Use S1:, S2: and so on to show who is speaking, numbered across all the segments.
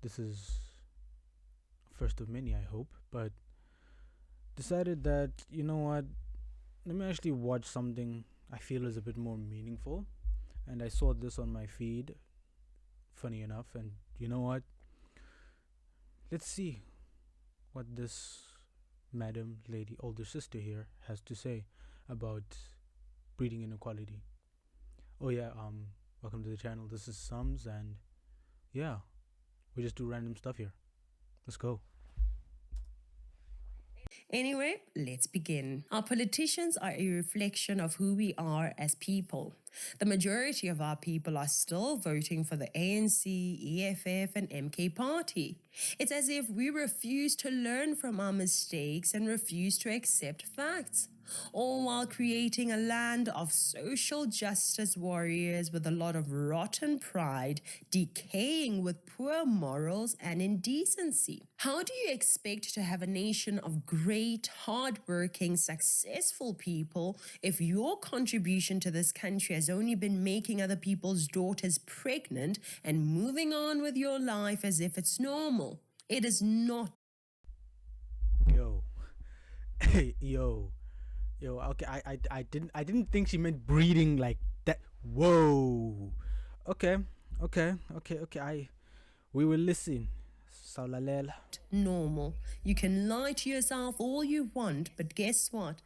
S1: This is first of many, I hope. But decided that, you know what, let me actually watch something I feel is a bit more meaningful. And I saw this on my feed, funny enough. And you know what? Let's see what this madam, lady, older sister here has to say about breeding inequality. Oh yeah, welcome to the channel. This is Sums, and yeah, we just do random stuff here. Let's go.
S2: Anyway, let's begin. Our politicians are a reflection of who we are as people. The majority of our people are still voting for the ANC, EFF, and MK party. It's as if we refuse to learn from our mistakes and refuse to accept facts, all while creating a land of social justice warriors with a lot of rotten pride, decaying with poor morals and indecency. How do you expect to have a nation of great, hardworking, successful people if your contribution to this country has only been making other people's daughters pregnant and moving on with your life as if it's normal? It is not.
S1: Yo, hey, yo. Okay, I didn't think she meant breeding like that. Whoa. Okay. We will listen. Saulalela.
S2: Normal. You can lie to yourself all you want, but guess what?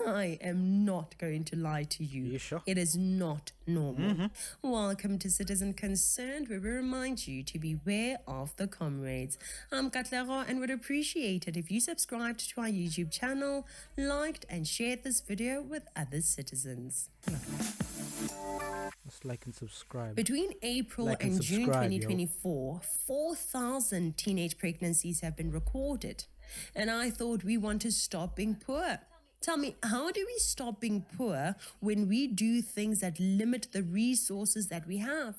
S2: I am not going to lie to you.
S1: You sure?
S2: It is not normal. Welcome to Citizen Concerned, where we remind you to beware of the comrades. I'm Katlego and would appreciate it if you subscribed to our YouTube channel, liked and shared this video with other citizens.
S1: Let's like and subscribe.
S2: Between April
S1: Like
S2: and
S1: and
S2: June
S1: subscribe,
S2: 2024, 4,000 teenage pregnancies have been recorded. And I thought we want to stop being poor. Tell me, how do we stop being poor when we do things that limit the resources that we have?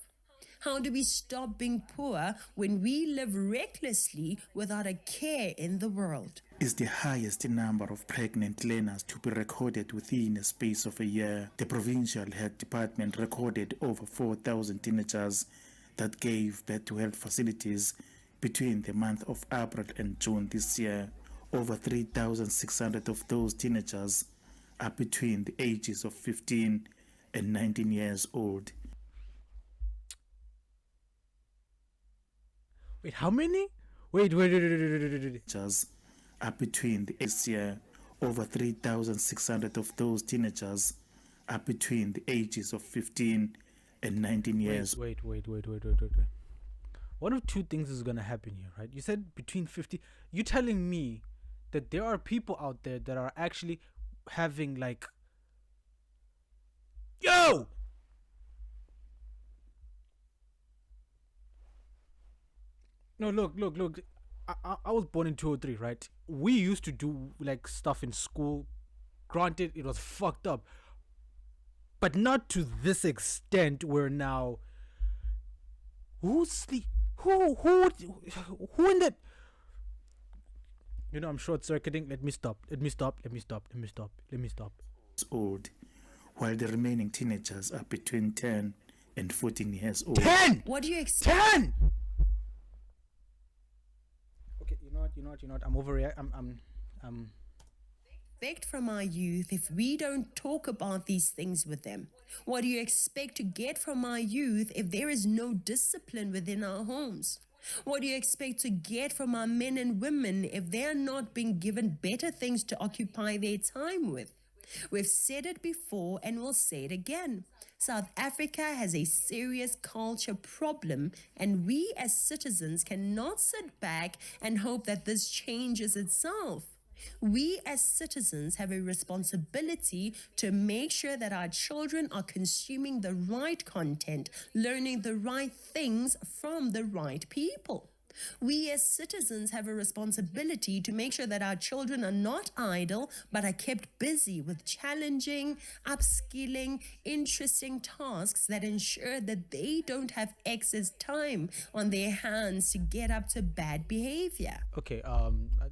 S2: How do we stop being poor when we live recklessly without a care in the world?
S3: Is the highest number of pregnant learners to be recorded within a space of a year. The provincial health department recorded over 4,000 teenagers that gave birth to health facilities between the month of April and June this year. Over 3,600 of those teenagers are between the ages of 15 and 19 years old.
S1: Wait, how many? Wait.
S3: Teenagers are between the this year. Over 3,600 of those teenagers are between the ages of 15 and 19 years.
S1: Wait. One of two things is gonna happen here, right? You said between 50. You telling me that there are people out there that are actually having like, yo, no, look. I was born in 2003, right? We used to do like stuff in school. Granted, it was fucked up, but not to this extent. Where now, who sleep? Who in that? You know, I'm short circuiting. Let me stop.
S3: Old, while the remaining teenagers are between 10 and 14 years old.
S1: 10.
S2: What do you expect?
S1: 10. Okay, you know what? I'm overreacting. I'm.
S2: Expect from our youth if we don't talk about these things with them? What do you expect to get from our youth if there is no discipline within our homes? What do you expect to get from our men and women if they're not being given better things to occupy their time with? We've said it before and we'll say it again. South Africa has a serious culture problem, and we as citizens cannot sit back and hope that this changes itself. We as citizens have a responsibility to make sure that our children are consuming the right content, learning the right things from the right people. We as citizens have a responsibility to make sure that our children are not idle, but are kept busy with challenging, upskilling, interesting tasks that ensure that they don't have excess time on their hands to get up to bad behavior.
S1: Okay.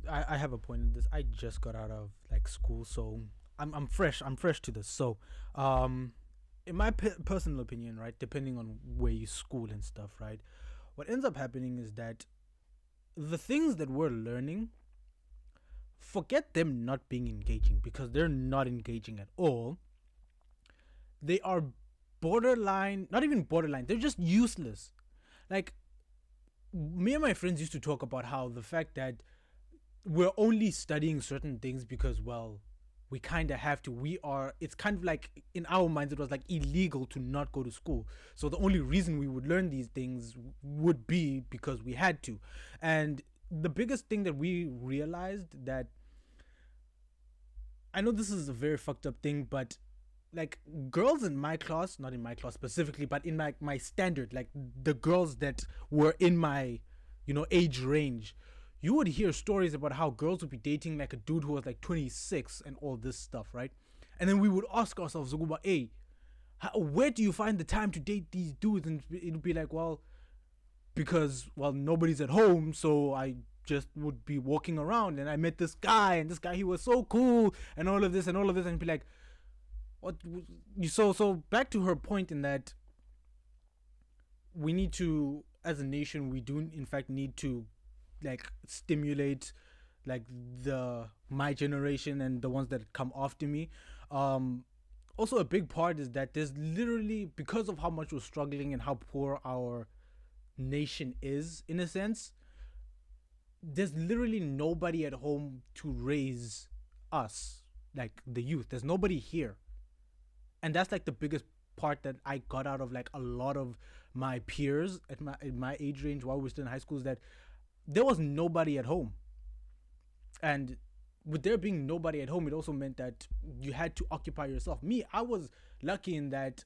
S1: I have a point in this. I just got out of like school, so I'm fresh. I'm fresh to this. So, in my personal opinion, right, depending on where you school and stuff, right, what ends up happening is that the things that we're learning, forget them not being engaging, because they're not engaging at all. They are borderline, not even borderline, they're just useless. Like, me and my friends used to talk about how the fact that we're only studying certain things because, well, we kind of have to. It's kind of like, in our minds, it was like illegal to not go to school. So the only reason we would learn these things would be because we had to. And the biggest thing that we realized, that I know this is a very fucked up thing, but like, girls in my class, not in my class specifically, but in my standard, like the girls that were in my, age range, you would hear stories about how girls would be dating like a dude who was like 26 and all this stuff, right? And then we would ask ourselves, hey, where do you find the time to date these dudes? And it would be like, well, because, well, nobody's at home, so I just would be walking around and I met this guy, and this guy, he was so cool, and all of this, and be like, what? So back to her point, in that we need to, as a nation, we do in fact need to like stimulate like my generation and the ones that come after me. Also, a big part is that there's literally, because of how much we're struggling and how poor our nation is, in a sense, there's literally nobody at home to raise us, like the youth. There's nobody here. And that's like the biggest part that I got out of like a lot of my peers in my age range while we're still in high school, is that there was nobody at home. And with there being nobody at home, it also meant that you had to occupy yourself. Me, I was lucky in that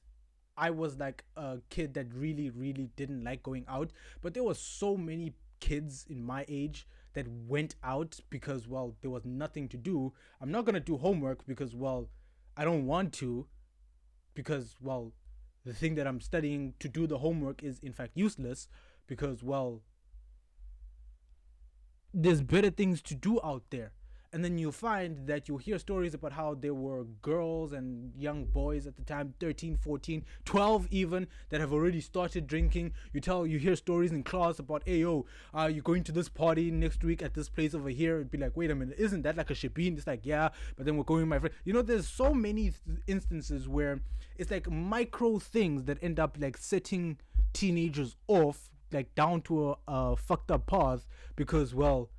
S1: I was like a kid that really, really didn't like going out. But there was so many kids in my age that went out because, well, there was nothing to do. I'm not going to do homework because, well, I don't want to, because, well, the thing that I'm studying to do the homework is in fact useless, because, well, there's better things to do out there. And then you'll find that you'll hear stories about how there were girls and young boys at the time, 13, 14, 12 even, that have already started drinking. You hear stories in class about, hey, yo, you're going to this party next week at this place over here. It'd be like, wait a minute, isn't that like a shebeen? It's like, yeah, but then we're going with my friend. There's so many instances where it's like micro things that end up like setting teenagers off, like down to a fucked up path, because, well,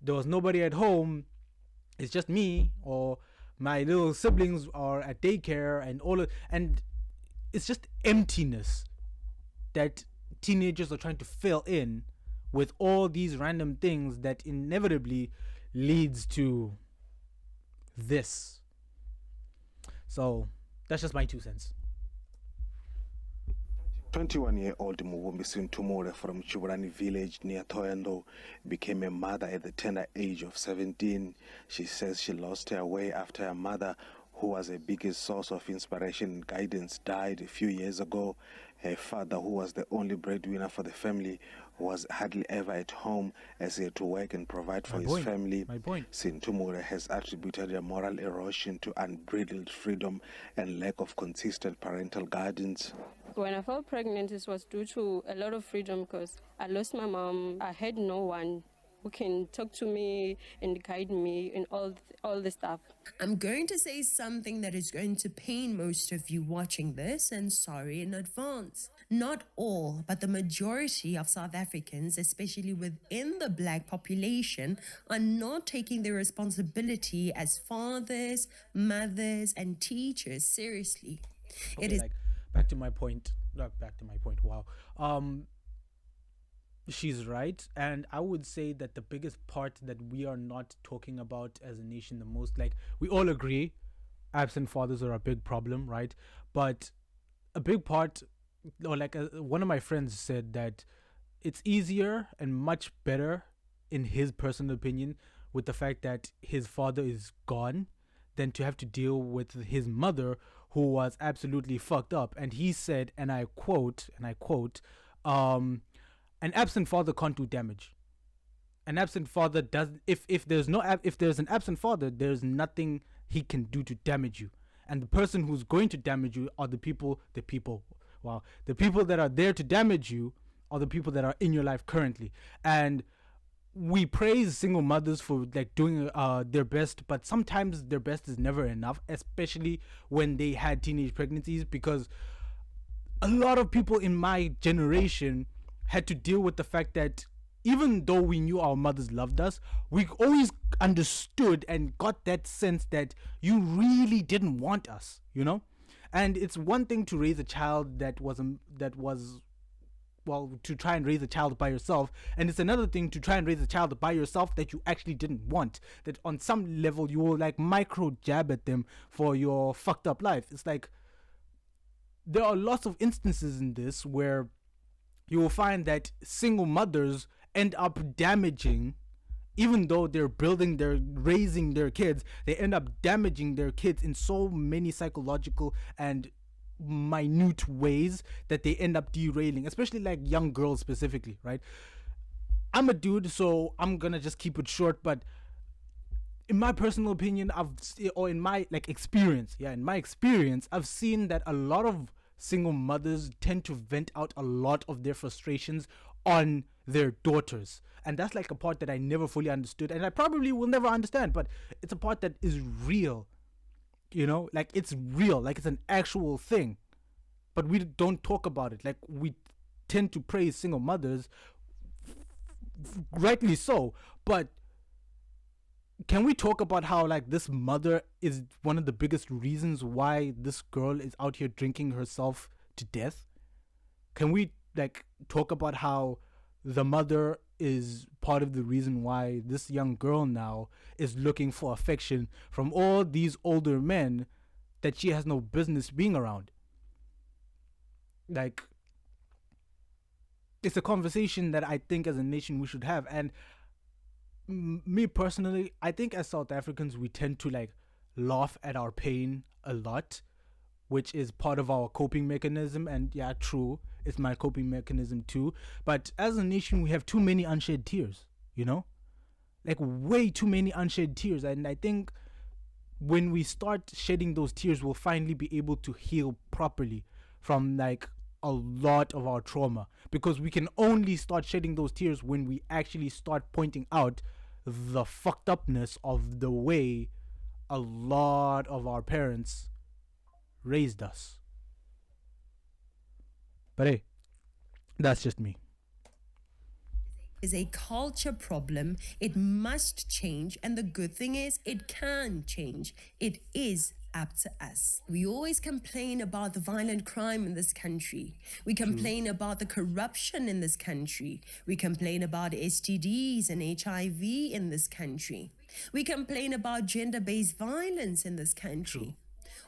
S1: there was nobody at home. It's just me, or my little siblings are at daycare, and it's just emptiness that teenagers are trying to fill in with all these random things that inevitably leads to this. So that's just my 2 cents.
S4: 21-year-old Muvumbi Sintumure from Chiburani village near Thoyando became a mother at the tender age of 17. She says she lost her way after her mother, who was a biggest source of inspiration and guidance, died a few years ago. Her father, who was the only breadwinner for the family, was hardly ever at home as he had to work and provide for his family. Sintumure has attributed a moral erosion to unbridled freedom and lack of consistent parental guidance.
S5: When I fell pregnant, it was due to a lot of freedom because I lost my mom. I had no one who can talk to me and guide me in all the stuff.
S2: I'm going to say something that is going to pain most of you watching this, and sorry in advance. Not all, but the majority of South Africans, especially within the black population, are not taking their responsibility as fathers, mothers, and teachers seriously.
S1: Okay,
S2: it is
S1: back to my point. Wow. She's right, and I would say that the biggest part that we are not talking about as a nation the most, like, we all agree absent fathers are a big problem, right? But a big part, or like one of my friends said that it's easier and much better, in his personal opinion, with the fact that his father is gone, than to have to deal with his mother, who was absolutely fucked up. And he said, and I quote, an absent father can't do damage. An absent father does, if there's an absent father, there's nothing he can do to damage you. And the person who's going to damage you are the people that are there to damage you are the people that are in your life currently. And we praise single mothers for like doing their best, but sometimes their best is never enough, especially when they had teenage pregnancies, because a lot of people in my generation had to deal with the fact that even though we knew our mothers loved us, we always understood and got that sense that you really didn't want us, you know? And it's one thing to raise a child that was well, to try and raise a child by yourself, and it's another thing to try and raise a child by yourself that you actually didn't want, that on some level you will like micro jab at them for your fucked up life. It's like there are lots of instances in this where you will find that single mothers end up damaging, even though they're raising their kids, they end up damaging their kids in so many psychological and minute ways that they end up derailing, especially like young girls specifically, right? I'm a dude, so I'm gonna just keep it short, but in my personal opinion, in my like experience, in my experience, I've seen that a lot of single mothers tend to vent out a lot of their frustrations on their daughters, and that's like a part that I never fully understood, and I probably will never understand, but it's a part that is real, you know, like it's real, like it's an actual thing, but we don't talk about it. Like we tend to praise single mothers, rightly so, but can we talk about how like this mother is one of the biggest reasons why this girl is out here drinking herself to death? Can we like talk about how the mother is part of the reason why this young girl now is looking for affection from all these older men that she has no business being around? Like, it's a conversation that I think as a nation we should have. And me personally, I think as South Africans we tend to like laugh at our pain a lot, which is part of our coping mechanism. And yeah, true, it's my coping mechanism too. But as a nation, we have too many unshed tears, you know, like way too many unshed tears. And I think when we start shedding those tears, we'll finally be able to heal properly from like a lot of our trauma, because we can only start shedding those tears when we actually start pointing out the fucked upness of the way a lot of our parents raised us. But hey, that's just me.
S2: Is a culture problem. It must change, and the good thing is it can change. It is up to us. We always complain about the violent crime in this country. We complain about the corruption in this country. We complain about STDs and HIV in this country. We complain about gender-based violence in this country.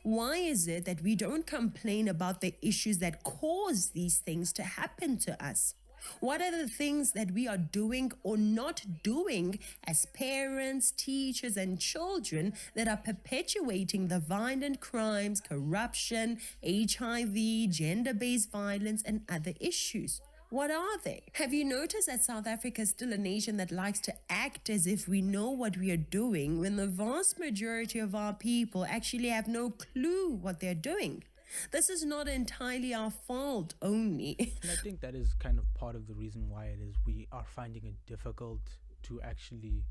S2: Why is it that we don't complain about the issues that cause these things to happen to us? What are the things that we are doing or not doing as parents, teachers, and children that are perpetuating the violent crimes, corruption, HIV, gender-based violence, and other issues? What are they? Have you noticed that South Africa is still a nation that likes to act as if we know what we are doing, when the vast majority of our people actually have no clue what they're doing? This is not entirely our fault only.
S1: And I think that is kind of part of the reason why it is we are finding it difficult to actually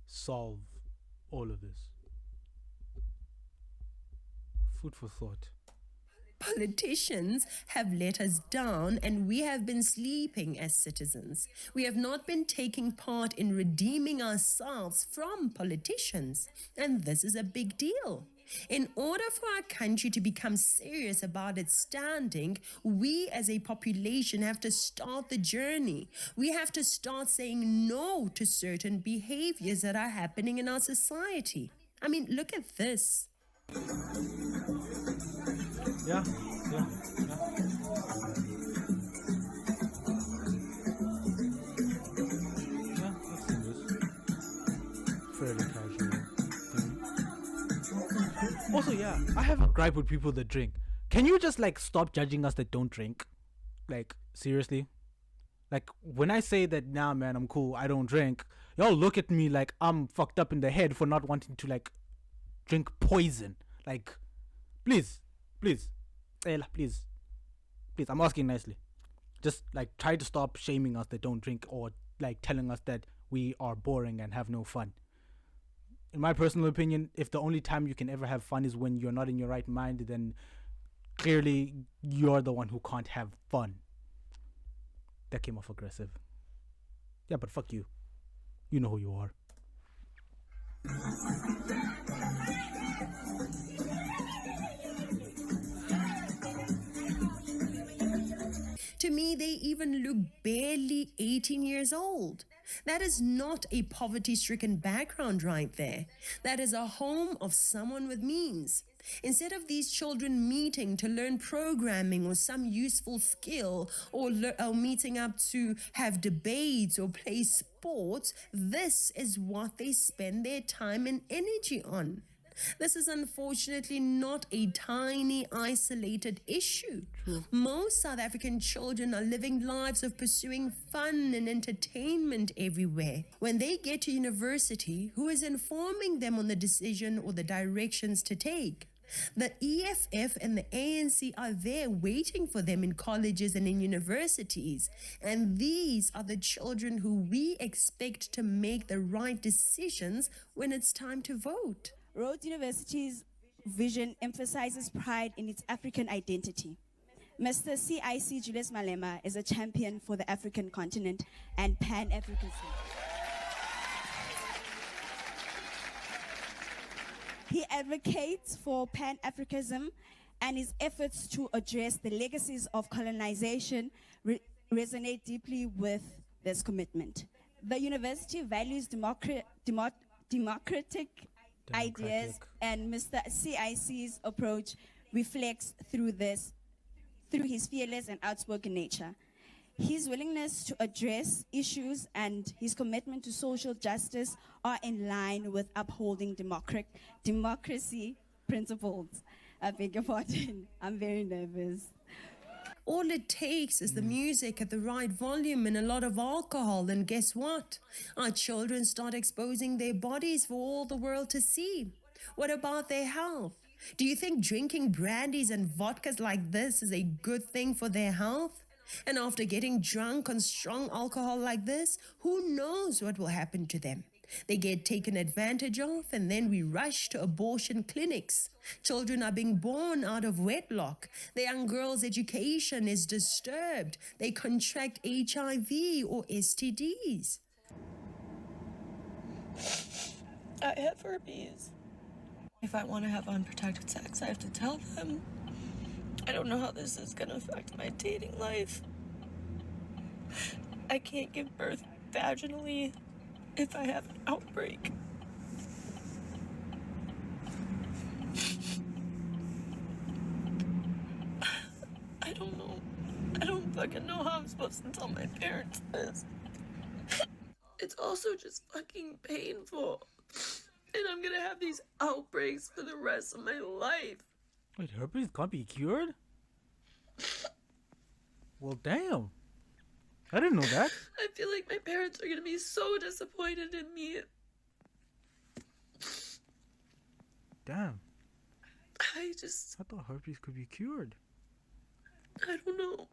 S1: solve all of this. Food for thought.
S2: Politicians have let us down, and we have been sleeping as citizens. We have not been taking part in redeeming ourselves from politicians, and this is a big deal. In order for our country to become serious about its standing, we as a population have to start the journey. We have to start saying no to certain behaviors that are happening in our society. I mean, look at this.
S1: Yeah. I've seen this. Fairly casual thing. Also, yeah, I have a gripe with people that drink. Can you just like stop judging us that don't drink? Like, seriously? Like, when I say that, nah, man, I'm cool, I don't drink, y'all look at me like I'm fucked up in the head for not wanting to like drink poison. Like, please, Ella, please, I'm asking nicely. Just like try to stop shaming us that don't drink, or like telling us that we are boring and have no fun. In my personal opinion, if the only time you can ever have fun is when you're not in your right mind, then clearly you're the one who can't have fun. That came off aggressive. Yeah, but fuck you. You know who you are.
S2: To me, they even look barely 18 years old. That is not a poverty stricken background right there. That is a home of someone with means. Instead of these children meeting to learn programming or some useful skill, or meeting up to have debates or play sports, this is what they spend their time and energy on. This is unfortunately not a tiny, isolated issue. Most South African children are living lives of pursuing fun and entertainment everywhere. When they get to university, who is informing them on the decision or the directions to take? The EFF and the ANC are there waiting for them in colleges and in universities. And these are the children who we expect to make the right decisions when it's time to vote.
S6: Rhodes University's vision emphasizes pride in its African identity. Mr. CIC Julius Malema is a champion for the African continent and Pan-Africanism. He advocates for Pan-Africanism, and his efforts to address the legacies of colonization resonate deeply with this commitment. The university values democratic ideas, and Mr. CIC's approach reflects through his fearless and outspoken nature. His willingness to address issues and his commitment to social justice are in line with upholding democracy principles. I beg your pardon, I'm very nervous.
S2: All it takes is the music at the right volume and a lot of alcohol, and guess what? Our children start exposing their bodies for all the world to see. What about their health? Do you think drinking brandies and vodkas like this is a good thing for their health? And after getting drunk on strong alcohol like this, who knows what will happen to them? They get taken advantage of, and then we rush to abortion clinics. Children are being born out of wedlock. The young girl's education is disturbed. They contract HIV or STDs.
S7: I have herpes. If I want to have unprotected sex, I have to tell them. I don't know how this is going to affect my dating life. I can't give birth vaginally if I have an outbreak. I don't know. I don't fucking know how I'm supposed to tell my parents this. It's also just fucking painful. And I'm gonna have these outbreaks for the rest of my life.
S1: Wait, herpes can't be cured? Well, damn. I didn't know that.
S7: I feel like my parents are gonna be so disappointed in me.
S1: Damn.
S7: I
S1: thought herpes could be cured.
S7: I don't know.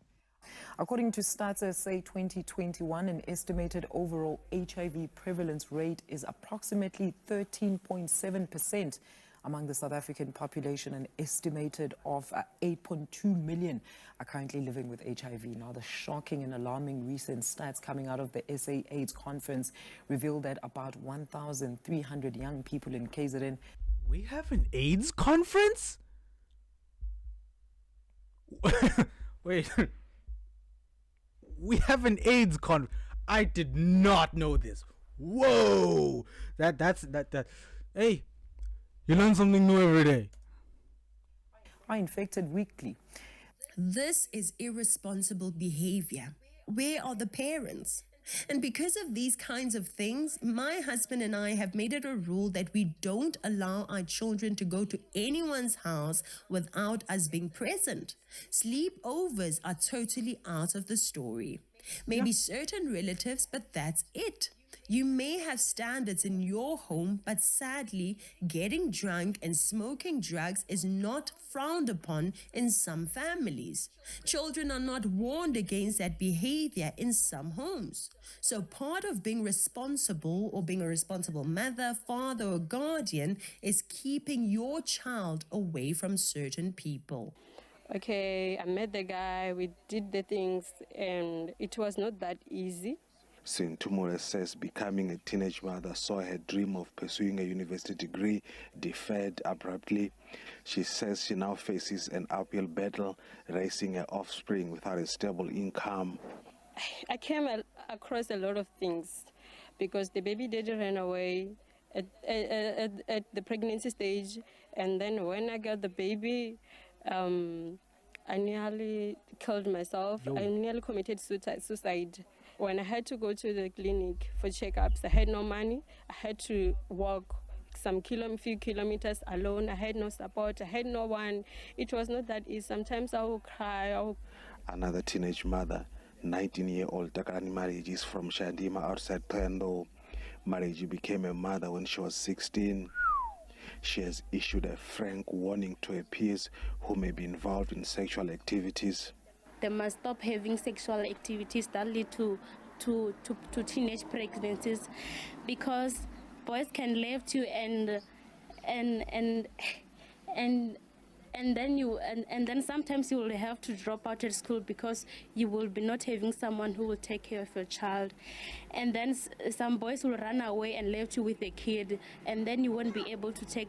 S8: According to Stats SA 2021, an estimated overall HIV prevalence rate is approximately 13.7% among the South African population. An estimated of 8.2 million are currently living with HIV. Now, the shocking and alarming recent stats coming out of the SA AIDS conference revealed that about 1,300 young people in KZN.
S1: We have an AIDS conference? Wait. We have an AIDS conference. I did not know this. Whoa. That's. Hey, you learn something new every day.
S8: Are infected weekly.
S2: This is irresponsible behavior. Where are the parents? And because of these kinds of things, my husband and I have made it a rule that we don't allow our children to go to anyone's house without us being present. Sleepovers are totally out of the story. Maybe certain relatives, but that's it. You may have standards in your home, but sadly, getting drunk and smoking drugs is not frowned upon in some families. Children are not warned against that behavior in some homes. So, part of being responsible or being a responsible mother, father, or guardian is keeping your child away from certain people.
S5: Okay, I met the guy, we did the things, and it was not that easy.
S4: Sintumore says becoming a teenage mother saw her dream of pursuing a university degree deferred abruptly. She says she now faces an uphill battle, raising her offspring without a stable income.
S5: I came across a lot of things because the baby daddy ran away at the pregnancy stage, and then when I got the baby, I nearly killed myself.
S1: Yo.
S5: I nearly committed suicide. When I had to go to the clinic for checkups, I had no money. I had to walk some few kilometers alone. I had no support. I had no one. It was not that easy. Sometimes I would cry.
S4: Another teenage mother, 19-year-old Takarani Marriage, is from Shandima outside Pendo. Marriage became a mother when she was 16. She has issued a frank warning to her peers who may be involved in sexual activities.
S9: They must stop having sexual activities that lead to teenage pregnancies, because boys can leave you and then sometimes you will have to drop out of school because you will be not having someone who will take care of your child, and then some boys will run away and leave you with a kid, and then you won't be able to take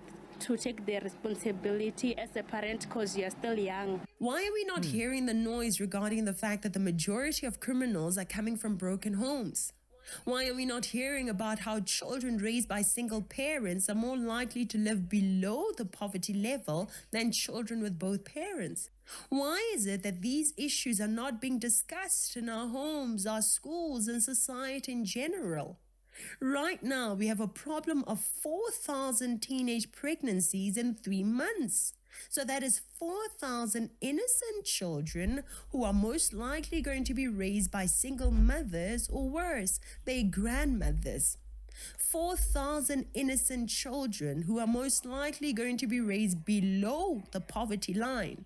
S9: their responsibility as a parent because you're still young.
S2: Why are we not hearing the noise regarding the fact that the majority of criminals are coming from broken homes? Why are we not hearing about how children raised by single parents are more likely to live below the poverty level than children with both parents? Why is it that these issues are not being discussed in our homes, our schools, and society in general? Right now, we have a problem of 4,000 teenage pregnancies in 3 months. So that is 4,000 innocent children who are most likely going to be raised by single mothers or worse, their grandmothers. 4,000 innocent children who are most likely going to be raised below the poverty line.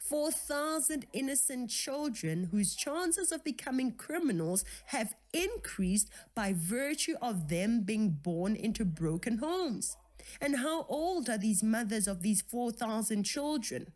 S2: 4,000 innocent children whose chances of becoming criminals have increased by virtue of them being born into broken homes. And how old are these mothers of these 4,000 children?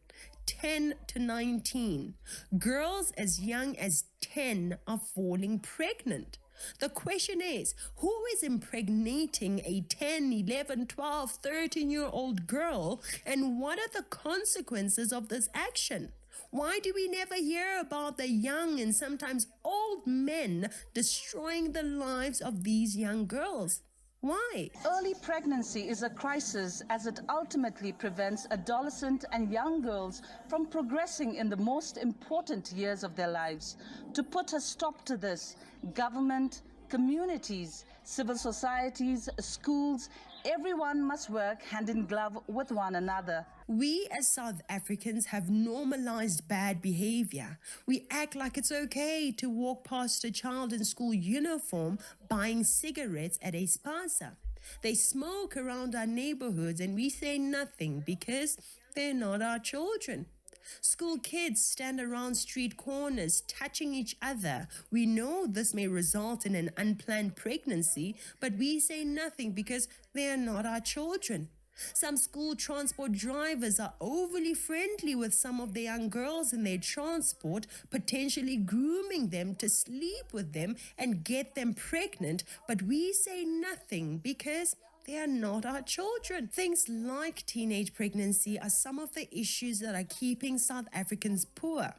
S2: 10 to 19. Girls as young as 10 are falling pregnant. The question is, who is impregnating a 10, 11, 12, 13-year-old girl, and what are the consequences of this action? Why do we never hear about the young and sometimes old men destroying the lives of these young girls? Why?
S10: Early pregnancy is a crisis as it ultimately prevents adolescent and young girls from progressing in the most important years of their lives. To put a stop to this, government, communities, civil societies, schools, everyone must work hand in glove with one another.
S2: We as South Africans have normalized bad behavior. We act like it's okay to walk past a child in school uniform buying cigarettes at a spaza. They smoke around our neighborhoods and we say nothing because they're not our children. School kids stand around street corners touching each other. We know this may result in an unplanned pregnancy, but we say nothing because they are not our children. Some school transport drivers are overly friendly with some of the young girls in their transport, potentially grooming them to sleep with them and get them pregnant, but we say nothing because they are not our children. Things like teenage pregnancy are some of the issues that are keeping South Africans poor.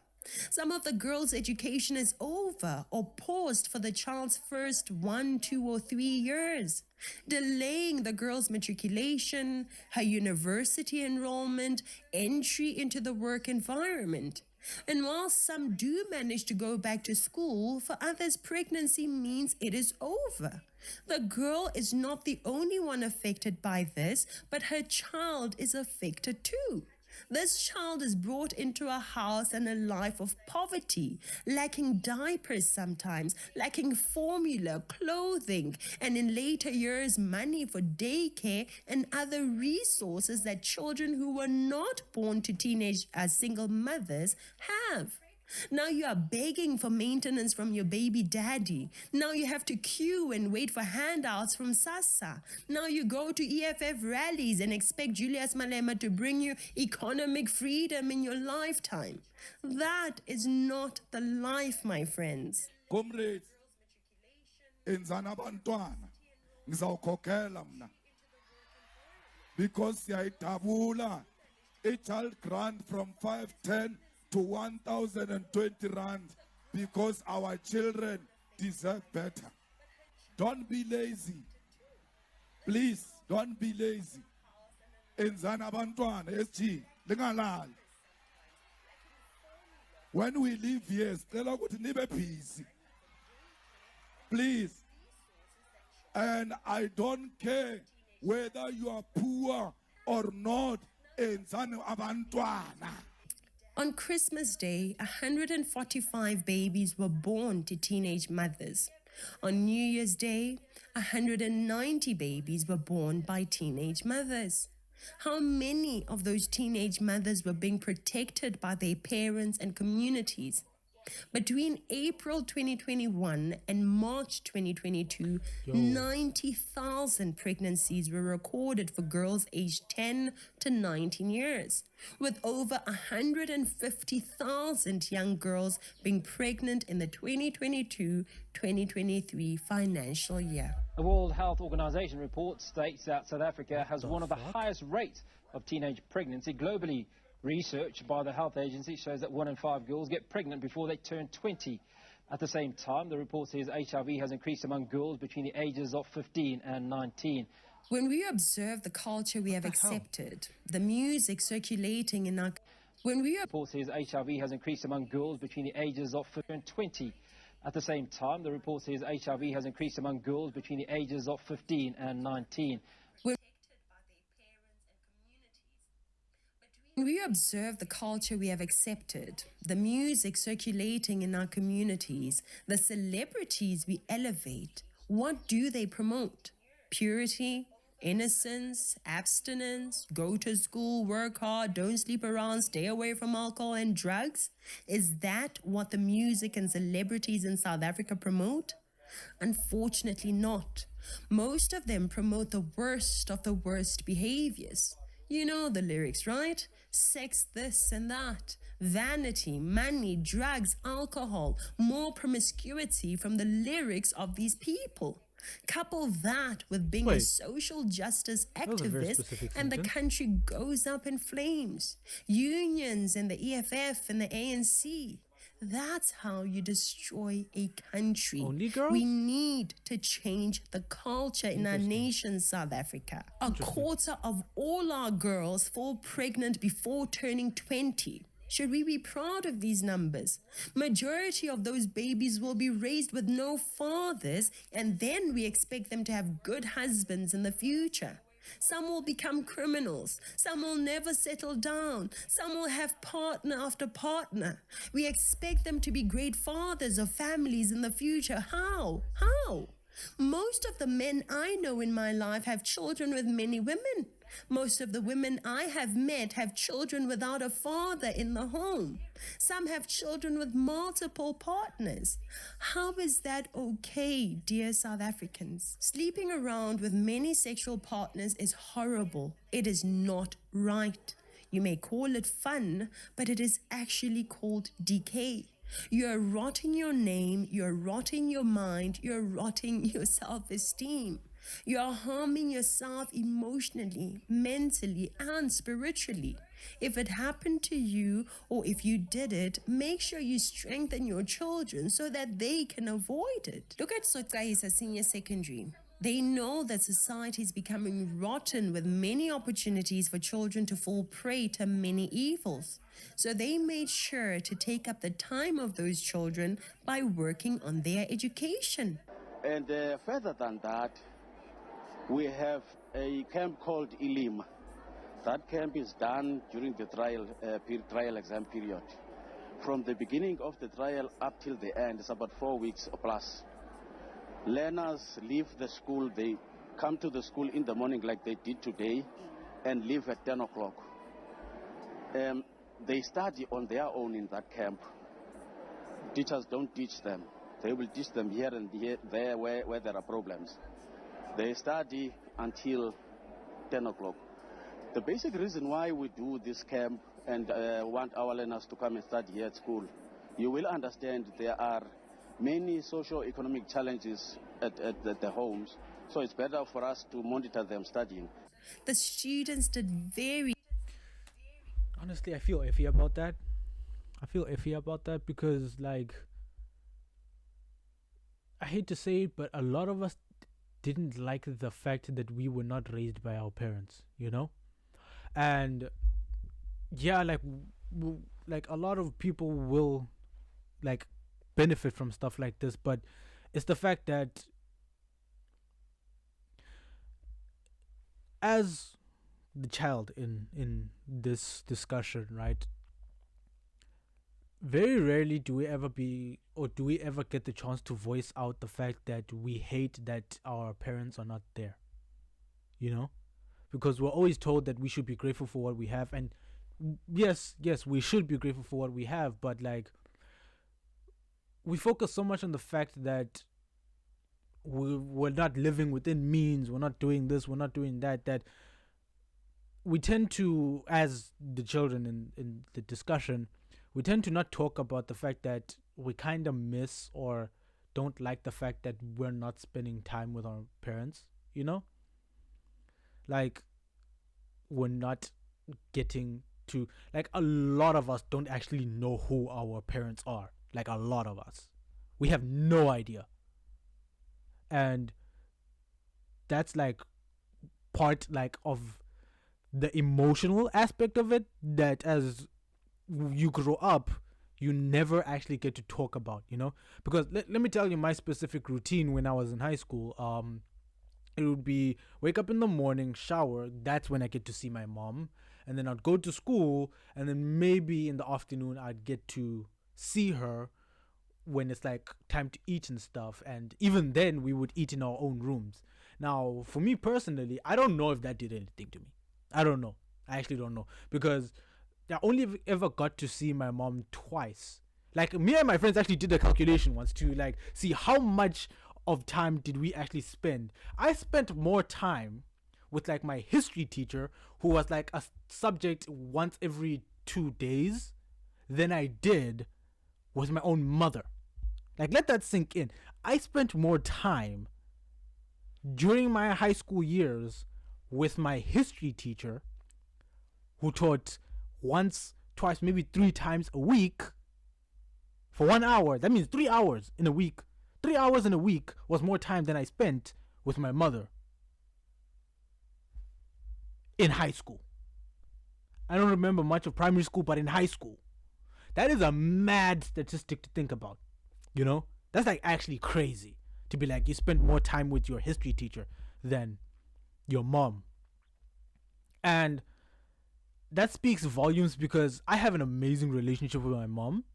S2: Some of the girls' education is over or paused for the child's first 1, 2, or 3 years, delaying the girl's matriculation, her university enrollment, entry into the work environment. And while some do manage to go back to school, for others pregnancy means it is over. The girl is not the only one affected by this, but her child is affected too. This child is brought into a house and a life of poverty, lacking diapers sometimes, lacking formula, clothing, and in later years, money for daycare and other resources that children who were not born to teenage single mothers have. Now you are begging for maintenance from your baby daddy. Now you have to queue and wait for handouts from SASSA. Now you go to EFF rallies and expect Julius Malema to bring you economic freedom in your lifetime. That is not the life, my friends.
S11: Comrades, enzana bantwana ngizawukhokhela mna because siyayidabula i-child grant from 510 to 1,020 rand because our children deserve better. Don't be lazy. Please, don't be lazy. Enzana bantwana SG lingalali. When we leave here, sicela ukuthi nibe busy. Please. And I don't care whether you are poor or not. Enzana abantwana.
S2: On Christmas Day, 145 babies were born to teenage mothers. On New Year's Day, 190 babies were born by teenage mothers. How many of those teenage mothers were being protected by their parents and communities? Between April 2021 and March 2022, 90,000 pregnancies were recorded for girls aged 10 to 19 years, with over 150,000 young girls being pregnant in the 2022-2023 financial year.
S12: The World Health Organization report states that South Africa has one of the highest rates of teenage pregnancy globally. Research by the health agency shows that 1 in 5 girls get pregnant before they turn 20. At the same time, the report says HIV has increased among girls between the ages of 15 and 19.
S2: When we observe the culture we have accepted, the music circulating in our...
S12: The report says HIV has increased among girls between the ages of 15 and 20. At the same time, the report says HIV has increased among girls between the ages of 15 and 19.
S2: When we observe the culture we have accepted, the music circulating in our communities, the celebrities we elevate, what do they promote? Purity, innocence, abstinence, go to school, work hard, don't sleep around, stay away from alcohol and drugs? Is that what the music and celebrities in South Africa promote? Unfortunately not. Most of them promote the worst of the worst behaviors. You know the lyrics, right? Sex, this and that. Vanity, money, drugs, alcohol, more promiscuity from the lyrics of these people. Couple that with being a social justice activist and the country goes up in flames. Unions and the EFF and the ANC. That's how you destroy a country.
S1: Only girls?
S2: We need to change the culture in our nation, South Africa. A quarter of all our girls fall pregnant before turning 20. Should we be proud of these numbers? Majority of those babies will be raised with no fathers, and then we expect them to have good husbands in the future. Some will become criminals. Some will never settle down. Some will have partner after partner. We expect them to be great fathers of families in the future. How? How? Most of the men I know in my life have children with many women. Most of the women I have met have children without a father in the home. Some have children with multiple partners. How is that okay, dear South Africans? Sleeping around with many sexual partners is horrible. It is not right. You may call it fun, but it is actually called decay. You're rotting your name, you're rotting your mind, you're rotting your self-esteem. You are harming yourself emotionally, mentally, and spiritually. If it happened to you or if you did it, make sure you strengthen your children so that they can avoid it. Look at Sotkaisa Senior Secondary. They know that society is becoming rotten with many opportunities for children to fall prey to many evils. So they made sure to take up the time of those children by working on their education.
S13: And further than that, we have a camp called Ilim. That camp is done during the trial exam period. From the beginning of the trial up till the end, it's about 4 weeks or plus. Learners leave the school, they come to the school in the morning like they did today and leave at 10 o'clock. They study on their own in that camp. Teachers don't teach them. They will teach them here and there where there are problems. They study until 10 o'clock. The basic reason why we do this camp and want our learners to come and study here at school, you will understand there are many socio-economic challenges at the homes, so it's better for us to monitor them studying.
S2: The students did very...
S1: Honestly, I feel iffy about that. Because, like, I hate to say it, but a lot of us didn't like the fact that we were not raised by our parents, you know? And yeah, like a lot of people will like benefit from stuff like this, but it's the fact that as the child in this discussion, right, very rarely do we ever get the chance to voice out the fact that we hate that our parents are not there, you know, because we're always told that we should be grateful for what we have. And yes, we should be grateful for what we have, but like, we focus so much on the fact that we're not living within means, we're not doing this, we're not doing that, that we tend to, as the children in the discussion, we tend to not talk about the fact that we kind of miss or don't like the fact that we're not spending time with our parents, you know? Like, we're not getting to, like, a lot of us don't actually know who our parents are. Like, a lot of us. We have no idea. And that's, like, part, like, of the emotional aspect of it, that as you grow up, you never actually get to talk about, you know? Because let me tell you my specific routine when I was in high school. It would be wake up in the morning, shower. That's when I get to see my mom. And then I'd go to school, and then maybe in the afternoon I'd get to see her when it's like time to eat and stuff. And even then we would eat in our own rooms. Now, for me personally, I don't know if that did anything to me. I don't know. I actually don't know, because I only ever got to see my mom twice. Like, me and my friends actually did a calculation once to like see how much of time did we actually spend. I spent more time with like my history teacher, who was like a subject once every 2 days, than I did with my own mother. Like, let that sink in. I spent more time during my high school years with my history teacher, who taught once, twice, maybe 3 times a week for 1 hour. That means 3 hours in a week. 3 hours in a week was more time than I spent with my mother in high school. I don't remember much of primary school, but in high school. That is a mad statistic to think about, you know? That's like actually crazy to be like, you spent more time with your history teacher than your mom. And that speaks volumes, because I have an amazing relationship with my mom.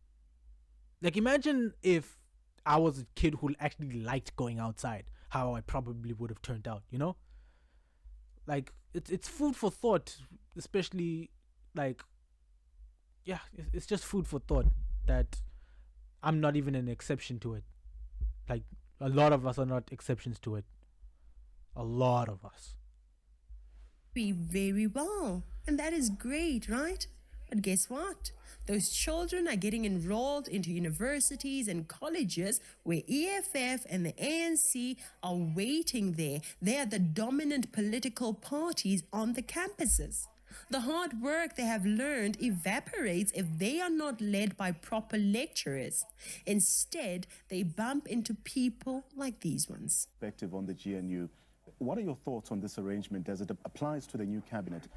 S1: Like, imagine if I was a kid who actually liked going outside, how I probably would have turned out, you know? Like, it's food for thought, especially, like, yeah, it's just food for thought that I'm not even an exception to it. Like, a lot of us are not exceptions to it. A lot of us.
S2: Very well. And that is great, right? But guess what? Those children are getting enrolled into universities and colleges where EFF and the ANC are waiting there. They are the dominant political parties on the campuses. The hard work they have learned evaporates if they are not led by proper lecturers. Instead, they bump into people like these ones.
S14: Perspective on the GNU. What are your thoughts on this arrangement as it applies to the new cabinet?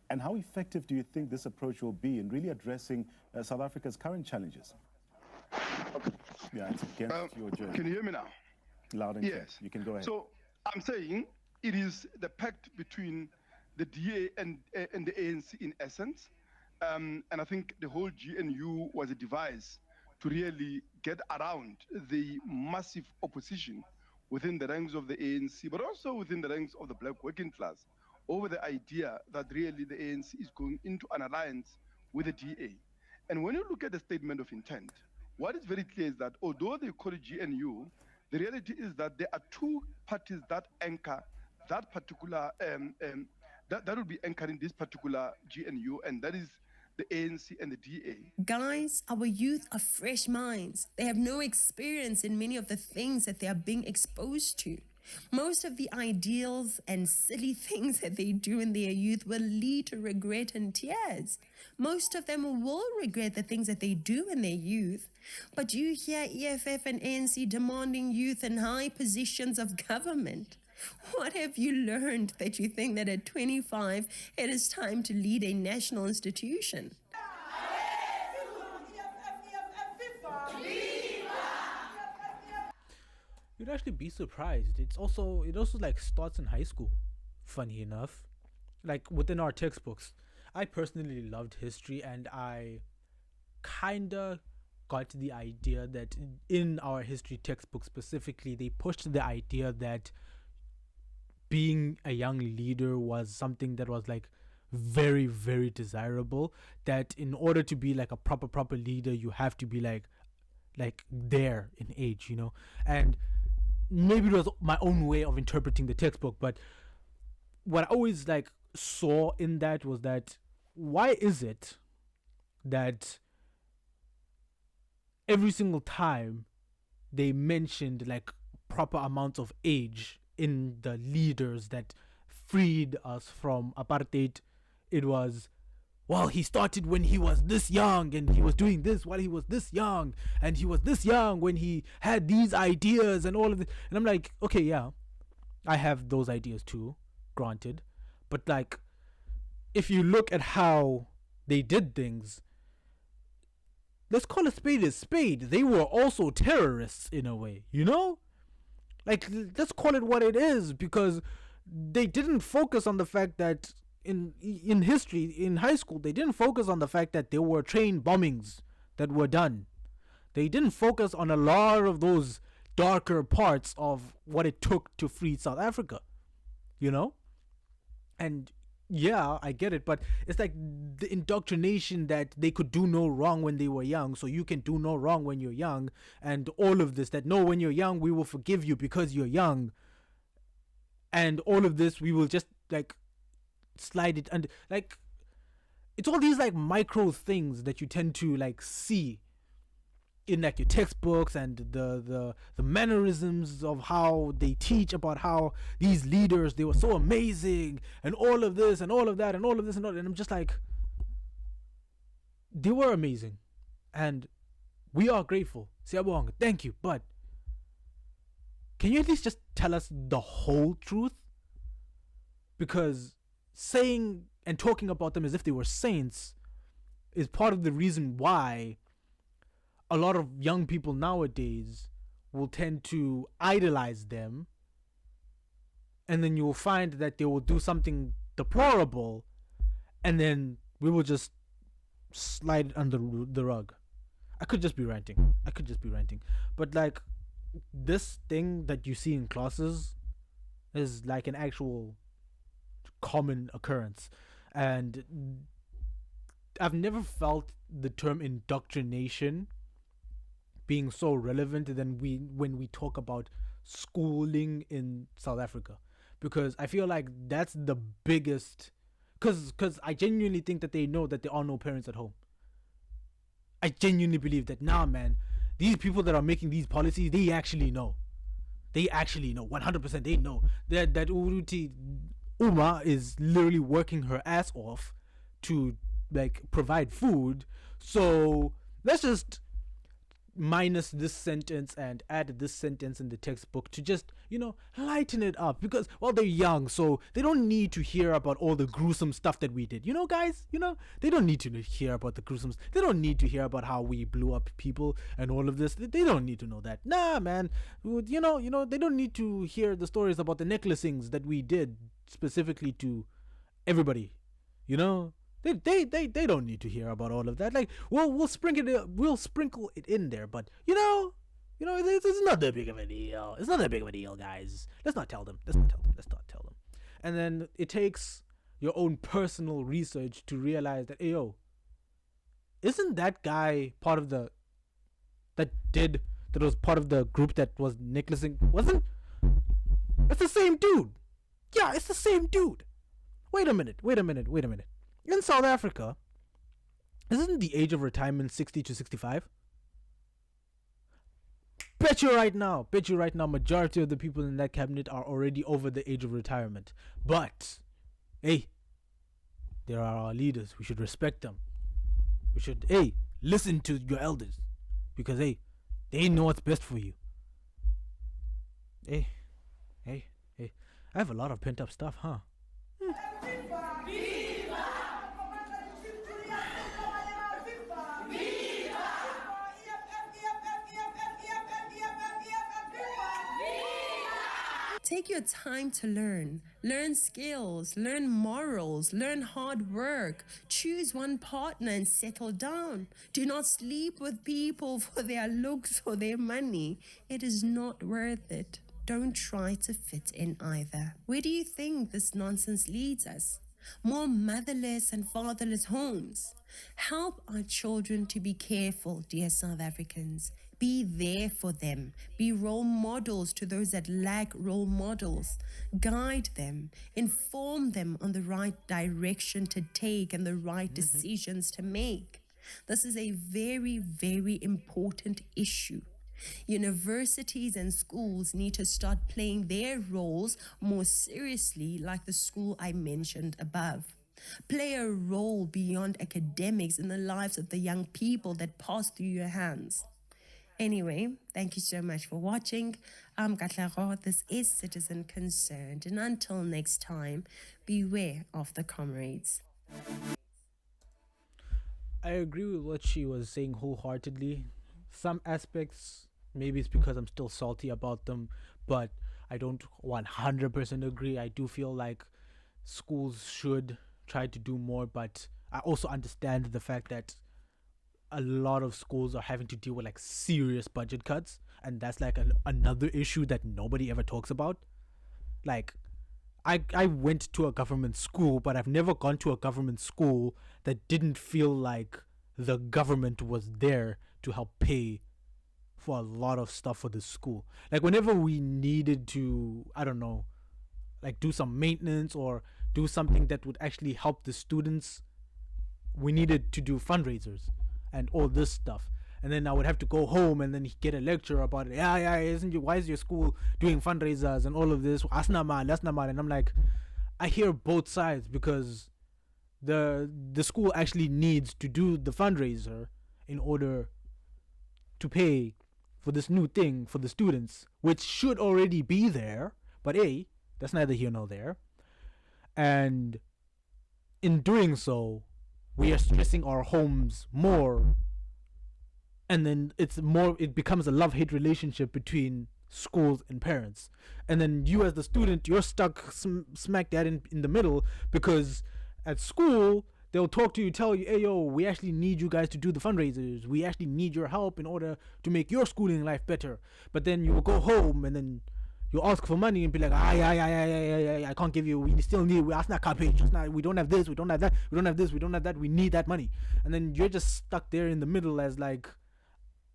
S14: And how effective do you think this approach will be in really addressing South Africa's current challenges?
S15: Okay.
S14: Yeah, it's against your journey.
S15: Can you hear me now?
S14: Loud and clear.
S15: Yes.
S14: You can go ahead.
S15: So I'm saying it is the pact between the DA and the ANC in essence. And I think the whole GNU was a device to really get around the massive opposition within the ranks of the ANC, but also within the ranks of the black working class, over the idea that really the ANC is going into an alliance with the DA. And when you look at the statement of intent, what is very clear is that although they call it GNU, the reality is that there are two parties that anchor that particular, that will be anchoring this particular GNU, and that is the ANC and the DA.
S2: Guys, our youth are fresh minds. They have no experience in many of the things that they are being exposed to. Most of the ideals and silly things that they do in their youth will lead to regret and tears. Most of them will regret the things that they do in their youth. But you hear EFF and ANC demanding youth in high positions of government. What have you learned that you think that at 25 it is time to lead a national institution?
S1: You'd actually be surprised. It also like starts in high school. Funny enough, like within our textbooks. I personally loved history, and I kinda got the idea that in our history textbook specifically, they pushed the idea that being a young leader was something that was like very, very desirable. That in order to be like a proper leader, you have to be like there in age, you know. And maybe it was my own way of interpreting the textbook, but what I always like saw in that was that why is it that every single time they mentioned like proper amounts of age in the leaders that freed us from apartheid, it was, well, he started when he was this young, and he was doing this while he was this young, and he was this young when he had these ideas and all of this. And I'm like, okay, yeah, I have those ideas too, granted. But like, if you look at how they did things, let's call a spade. They were also terrorists in a way, you know? Like, let's call it what it is, because they didn't focus on the fact that in history, in high school, they didn't focus on the fact that there were train bombings that were done. They didn't focus on a lot of those darker parts of what it took to free South Africa, you know? And yeah, I get it, but it's like the indoctrination that they could do no wrong when they were young, so you can do no wrong when you're young, and all of this, that no, when you're young, we will forgive you because you're young, and all of this, we will just like slide it, and like, it's all these like micro things that you tend to like see in like your textbooks, and the mannerisms of how they teach about how these leaders, they were so amazing, and all of this and all of that and all of this and all, and I'm just like, they were amazing and we are grateful, siyabonga, thank you, but can you at least just tell us the whole truth? Because saying and talking about them as if they were saints is part of the reason why a lot of young people nowadays will tend to idolize them, and then you will find that they will do something deplorable, and then we will just slide it under the rug. I could just be ranting, but like, this thing that you see in classes is like an actual common occurrence, and I've never felt the term indoctrination being so relevant than when we talk about schooling in South Africa, because I feel like that's the biggest, because I genuinely think that they know that there are no parents at home. I genuinely believe that, nah man, these people that are making these policies, they actually know 100%. They know that Uruti Uma is literally working her ass off to like provide food, so let's just minus this sentence and add this sentence in the textbook to just, you know, lighten it up, because, well, they're young, so they don't need to hear about all the gruesome stuff that we did, you know, guys, you know, they don't need to hear about the gruesome, they don't need to hear about how we blew up people and all of this, they don't need to know that, nah man, you know, they don't need to hear the stories about the necklacings that we did specifically to everybody, you know. They don't need to hear about all of that. Like, we'll sprinkle it in there, but it's not that big of a deal. It's not that big of a deal, guys. Let's not tell them. Let's not tell them. And then it takes your own personal research to realize that, hey, yo, isn't that guy part of the that was part of the group that was necklacing? Wasn't? It's the same dude. Yeah, it's the same dude. Wait a minute. In South Africa, isn't the age of retirement 60 to 65? Bet you right now, majority of the people in that cabinet are already over the age of retirement. But, hey, they are our leaders. We should respect them. We should, listen to your elders. Because, they know what's best for you. Hey. I have a lot of pent up stuff, huh?
S2: Take your time to learn. Learn skills, learn morals, learn hard work. Choose one partner and settle down. Do not sleep with people for their looks or their money. It is not worth it. Don't try to fit in either. Where do you think this nonsense leads us? More motherless and fatherless homes. Help our children to be careful, dear South Africans. Be there for them. Be role models to those that lack role models. Guide them. Inform them on the right direction to take and the right decisions to make. This is a very, very important issue. Universities and schools need to start playing their roles more seriously, like the school I mentioned above. Play a role beyond academics in the lives of the young people that pass through your hands. Anyway, thank you so much for watching. I'm Katlego. This is Citizen Concerned. And until next time, beware of the comrades.
S1: I agree with what she was saying wholeheartedly. Some aspects, maybe it's because I'm still salty about them, but I don't 100% agree. I do feel like schools should try to do more, but I also understand the fact that a lot of schools are having to deal with like serious budget cuts, and that's like another issue that nobody ever talks about. Like, I went to a government school, but I've never gone to a government school that didn't feel like the government was there to help pay for a lot of stuff for the school. Like, whenever we needed to, I don't know, like do some maintenance or do something that would actually help the students, we needed to do fundraisers and all this stuff. And then I would have to go home and then get a lecture about it. Why is your school doing fundraisers and all of this? Asna man. And I'm like, I hear both sides, because the school actually needs to do the fundraiser in order to pay for this new thing for the students, which should already be there. But that's neither here nor there. And in doing so, we are stressing our homes more, and then it becomes a love-hate relationship between schools and parents. And then you as the student, you're stuck smack dab in the middle, because at school they'll talk to you, tell you, hey yo, we actually need you guys to do the fundraisers, we actually need your help in order to make your schooling life better. But then you will go home and then you ask for money and be like, I can't give you, we still need, we ask not cabbage, we don't have this, we don't have that, we don't have this, we don't have that, we need that money. And then you're just stuck there in the middle as like,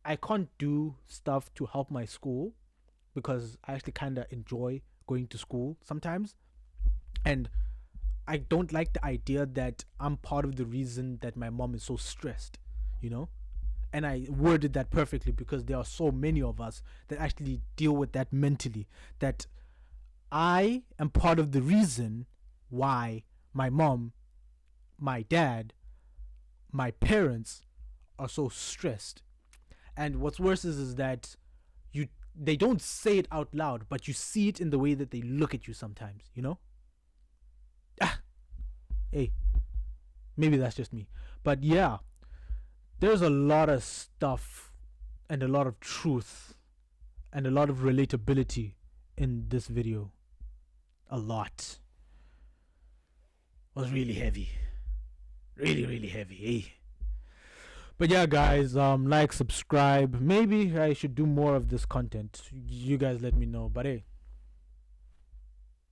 S1: I can't do stuff to help my school because I actually kind of enjoy going to school sometimes. And I don't like the idea that I'm part of the reason that my mom is so stressed, you know? And I worded that perfectly, because there are so many of us that actually deal with that mentally, that I am part of the reason why my mom, my dad, my parents are so stressed. And what's worse is that they don't say it out loud, but you see it in the way that they look at you sometimes, you know? Maybe that's just me. But yeah, there's a lot of stuff and a lot of truth and a lot of relatability in this video. A lot. was really heavy. Really, really heavy. Eh? But yeah, guys, like, subscribe. Maybe I should do more of this content. You guys let me know. But hey,